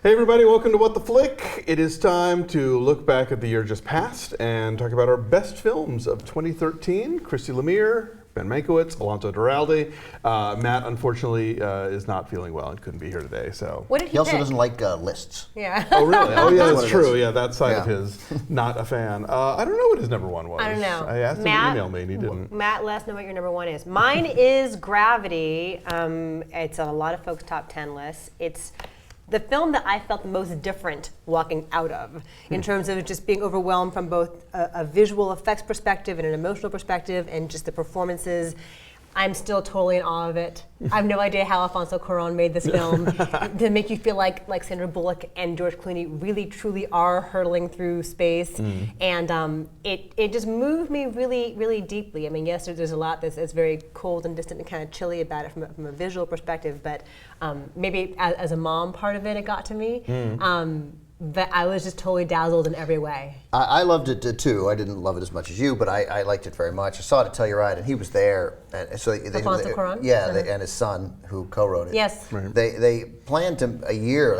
Hey everybody, welcome to What the Flick. It is time to look back at the year just past and talk about our best films of 2013. Christy Lemire, Ben Mankiewicz, Alonso Duralde. Matt, unfortunately, is not feeling well and couldn't be here today. So what did he He also pick? doesn't like lists. Yeah. Oh really? Oh yeah, That's that's what it true. is. Yeah, that side of his, not a fan. I don't know what his number one was. I don't know. I asked him to email me and he didn't. Matt, let us know what your number one is. Mine is Gravity. It's on a lot of folks' top 10 lists. It's the film that I felt the most different walking out of in terms of just being overwhelmed from both a visual effects perspective and an emotional perspective and just the performances. I'm still totally in awe of it. I have no idea how Alfonso Cuarón made this film to make you feel like Sandra Bullock and George Clooney really truly are hurtling through space. And it just moved me really, really deeply. I mean, yes, there's a lot that's very cold and distant and kind of chilly about it from a visual perspective, but maybe as a mom part of it got to me. But I was just totally dazzled in every way. I loved it too. I didn't love it as much as you, but I liked it very much. I saw it at Telluride, and he was there. And so Alfonso Cuarón? Yeah, and his son, who co-wrote it. Yes. Right. They planned a year.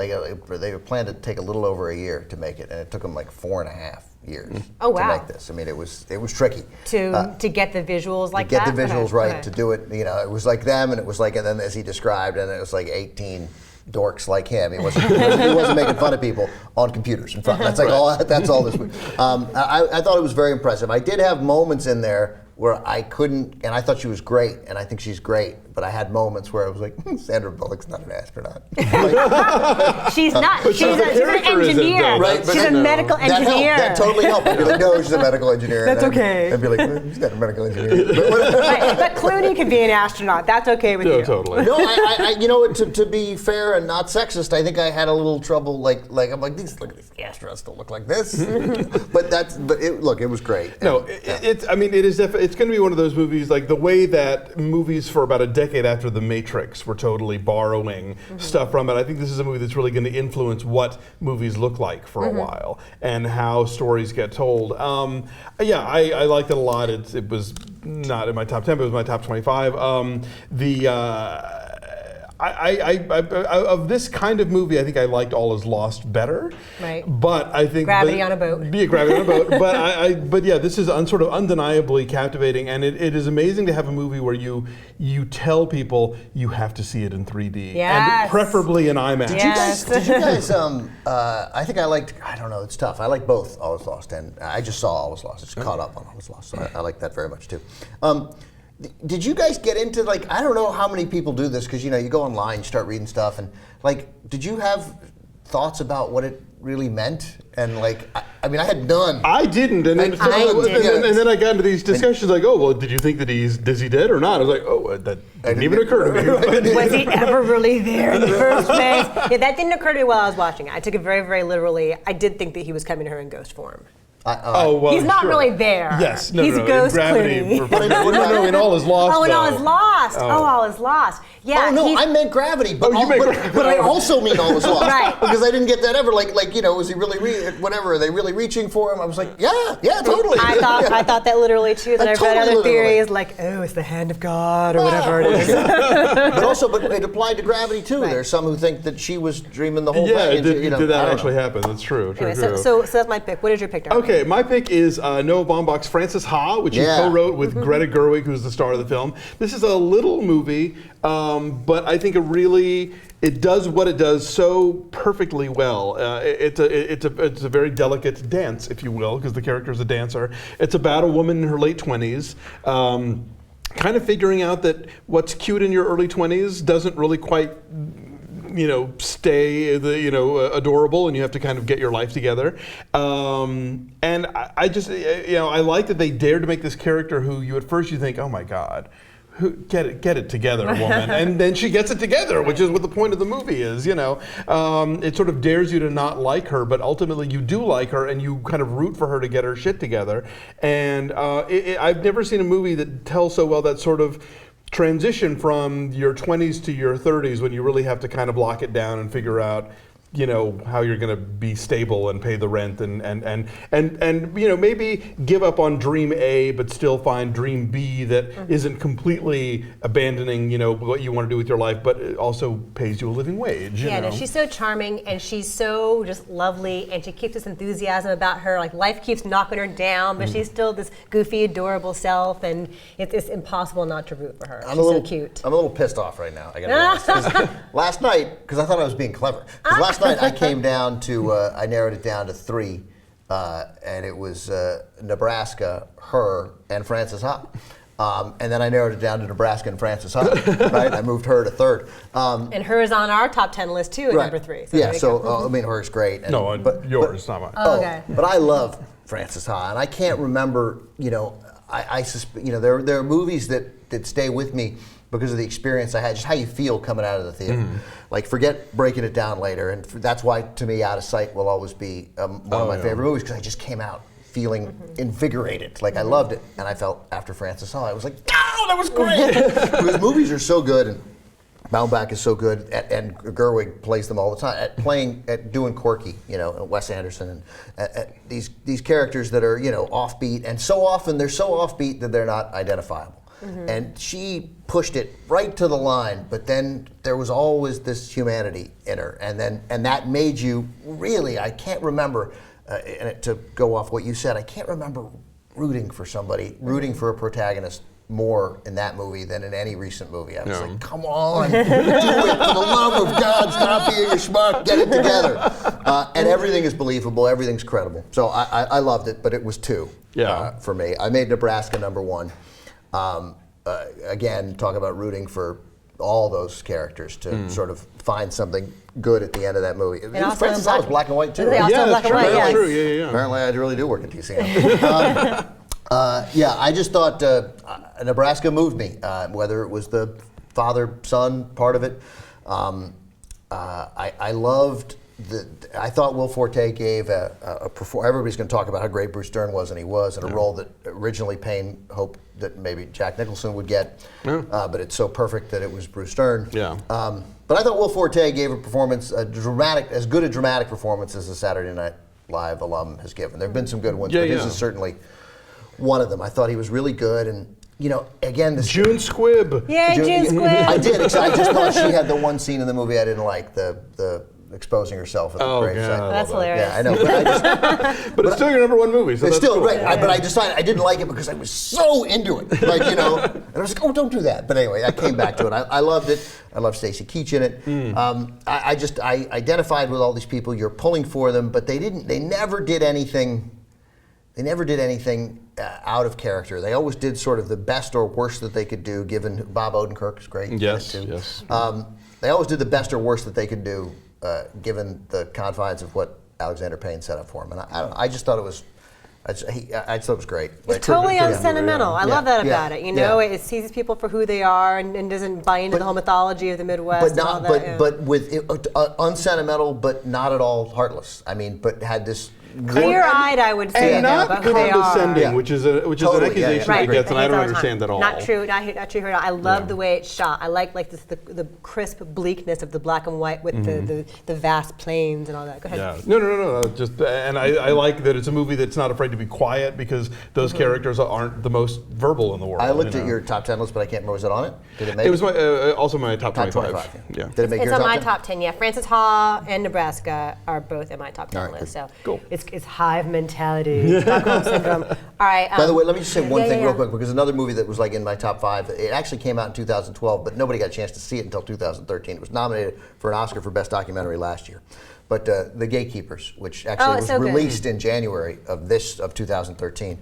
They planned to take a little over a year to make it, and it took them like 4.5 years Oh, wow. to make this. I mean, it was tricky. To get the visuals like to get that? the visuals Okay, right, okay. to do it. You know, it was like them, and it was like, and then as he described, and it was like 18 dorks like him. He wasn't making fun of people on computers in front. That's like that's all this was. I thought it was very impressive. I did have moments in there where I couldn't, and I thought she was great, and I think she's great, but I had moments where I was like, Sandra Bullock's not an astronaut. She's not. She's an character isn't, engineer. though. Right, but She's a no. medical engineer. That totally helped. I'd be like, no, she's a medical engineer. That's and then okay. I'd be like, she's not a medical engineer. But But Clooney can be an astronaut. That's okay with No, you. totally. no, I you know, to be fair and not sexist, I think I had a little trouble. Like I'm like, look at these astronauts don't look like this. Look, it was great. No, I mean, it is. It's going to be one of those movies, like the way that movies for about a decade after The Matrix were totally borrowing stuff from it. I think this is a movie that's really going to influence what movies look like for a while and how stories get told. Yeah, I liked it a lot. It was not in my top 10, but it was my top 25. Of this kind of movie, I think I liked All Is Lost better. Right. But I think Gravity on a boat. Yeah, Gravity on a boat. But yeah, this is sort of undeniably captivating, and it is amazing to have a movie where you tell people you have to see it in 3D, Yes. and preferably in IMAX. Yes. Did you guys? I think I liked. I don't know. It's tough. I like both All Is Lost, and I just saw All Is Lost. I just caught up on All Is Lost, so I like that very much too. Did you guys get into, like, I don't know how many people do this, because you go online, you start reading stuff, and like, did you have thoughts about what it really meant? And like, I mean, I had none. I didn't, and then, and then I got into these discussions like, oh, well, did you think that is he dead or not? I was like, oh, that didn't even occur to me. Was he ever really there in the first place? Yeah, that didn't occur to me while I was watching it. I took it very, very literally. I did think that he was coming to her in ghost form. Well, He's not sure. really there. Yes, no, He's no, Ghost in Gravity. Clooney. No, in All Is Lost. Oh, and All though. Is Lost. Oh, All Is Lost. Yeah. Oh no, I meant Gravity, but, Oh, you meant Gravity. but I also mean All Is Lost. Right. Because I didn't get that ever. Like was he really whatever? Are they really reaching for him? I was like, yeah, totally. I thought that literally too. Then I read Totally other literally. theories like, oh, it's the hand of God or whatever it is. but it applied to Gravity too. Right. There's some who think that she was dreaming the whole Yeah, thing. did that I don't actually know. happen? That's true. Anyway, so that's my pick. What is your pick, Darren? Okay, my pick is Noah Baumbach's Frances Ha, which he co-wrote with Greta Gerwig, who's the star of the film. This is a little movie, but I think it does what it does so perfectly well. It's a very delicate dance, if you will, because the character is a dancer. It's about a woman in her late 20s. Kind of figuring out that what's cute in your early 20s doesn't really quite stay adorable, and you have to kind of get your life together. And I just, I like that they dared to make this character who you at first you think, oh my God, get it together, woman. And then she gets it together, which is what the point of the movie is, It sort of dares you to not like her, but ultimately you do like her, and you kind of root for her to get her shit together. And I've never seen a movie that tells so well that sort of transition from your 20s to your 30s, when you really have to kind of lock it down and figure out you know, how you're going to be stable and pay the rent and you know, maybe give up on dream A but still find dream B that isn't completely abandoning, you know, what you want to do with your life, but it also pays you a living wage. Yeah, you know? no, she's so charming and she's so just lovely, and she keeps this enthusiasm about her. Like, life keeps knocking her down, but she's still this goofy, adorable self, and it's impossible not to root for her. She's so cute. I'm a little pissed off right now. I gotta be honest. 'Cause last night, because I thought I was being clever. Because last night I came down to, I narrowed it down to 3, and it was Nebraska, her, and Frances Ha. And then I narrowed it down to Nebraska and Frances Ha. Right? I moved her to 3rd. And her is on our top 10 list too at number 3. So yeah, so I mean, hers great. And, No, yours, not mine. Oh, okay. But I love Frances Ha, and I can't remember. You know, you know, there are movies that stay with me because of the experience I had, just how you feel coming out of the theater. Like, forget breaking it down later, and that's why, to me, Out of Sight will always be one of my favorite movies, because I just came out feeling invigorated. Like, I loved it, and I felt after Frances Ha, I was like, oh, that was great! Because movies are so good, and Baumbach is so good, and Gerwig plays them all the time, at doing Corky, you know, Wes Anderson, and these characters that are, you know, offbeat, and so often they're so offbeat that they're not identifiable. And she pushed it right to the line, but then there was always this humanity in her, and that made you really, I can't remember, and to go off what you said, I can't remember rooting for a protagonist more in that movie than in any recent movie. I was like, come on, do it, for the love of God, stop being a schmuck, get it together. And everything is believable, everything's credible. So I loved it, but it was 2 for me. I made Nebraska number 1. Again, talk about rooting for all those characters to sort of find something good at the end of that movie. Frances Ha was black and white too. Right? Yeah, black and white, that's true. Yeah. Apparently, I really do work at TCM. Yeah, I just thought Nebraska moved me, whether it was the father-son part of it. I loved I thought Will Forte gave a performance. Everybody's going to talk about how great Bruce Dern was, and he was, in a role that originally Payne hoped that maybe Jack Nicholson would get, but it's so perfect that it was Bruce Dern. Yeah. But I thought Will Forte gave a performance, as good a dramatic performance as the Saturday Night Live alum has given. There have been some good ones, but his is certainly one of them. I thought he was really good, and you know, again, this June Squibb. Yeah, June Squibb. I did. I just thought she had the one scene in the movie I didn't like, the exposing herself at the grave site. That's hilarious. Yeah, I know. But, but it's still your number 1 movie, so it's that's still cool. right. But I decided I didn't like it because I was so into it. Like, you know, and I was like, oh, don't do that. But anyway, I came back to it. I loved it. I love Stacy Keach in it. I identified with all these people. You're pulling for them, but they never did anything. They never did anything out of character. They always did sort of the best or worst that they could do, given Bob Odenkirk is great. Yes, too. yes. They always did the best or worst that they could do, given the confines of what Alexander Payne set up for him. And I just thought it was, I thought it was great. It's totally unsentimental. I love that about it. You know, it sees people for who they are and doesn't buy into the whole mythology of the Midwest. But not, but with unsentimental, but not at all heartless. I mean, but had this clear-eyed, I would say, and not about who they are. condescending, which is an accusation that gets, and I don't understand that all. Not true. Not true. I love the way it's shot. I like the crisp bleakness of the black and white with the vast plains and all that. Go ahead. Yeah. No. Just and I like that it's a movie that's not afraid to be quiet, because those characters aren't the most verbal in the world. I looked at your top 10 list, but I can't remember, was it on it? Did it make it? Was also my top 25. Yeah. Did it make it's your on my top 10? top 10. Yeah, Frances Ha and Nebraska are both in my top 10 list. So cool. It's hive mentality, Stockholm syndrome. All right. By the way, let me just say one thing real quick, because another movie that was like in my top 5, it actually came out in 2012, but nobody got a chance to see it until 2013. It was nominated for an Oscar for Best Documentary last year. But The Gatekeepers, which actually was released in January of 2013,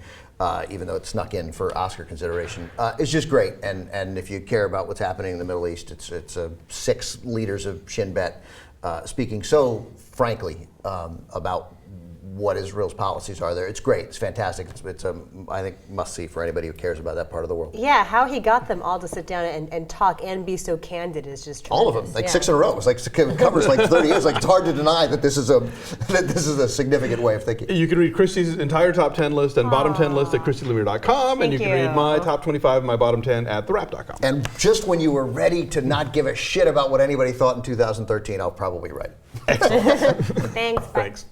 even though it snuck in for Oscar consideration, it's just great. And if you care about what's happening in the Middle East, it's 6 leaders of Shin Bet speaking so frankly about what Israel's policies are there. It's great. It's fantastic. It's a, I think, must-see for anybody who cares about that part of the world. Yeah, how he got them all to sit down and talk and be so candid is just tremendous. All of them, like 6 in a row. It's like it covers like 30 years. Like it's hard to deny that this is a significant way of thinking. You can read Christy's entire top 10 list and bottom 10 list at ChristyLemire.com, and you can read my top 25 and my bottom 10 at TheWrap.com. And just when you were ready to not give a shit about what anybody thought in 2013, I'll probably write. Excellent. Thanks. Bye. Thanks.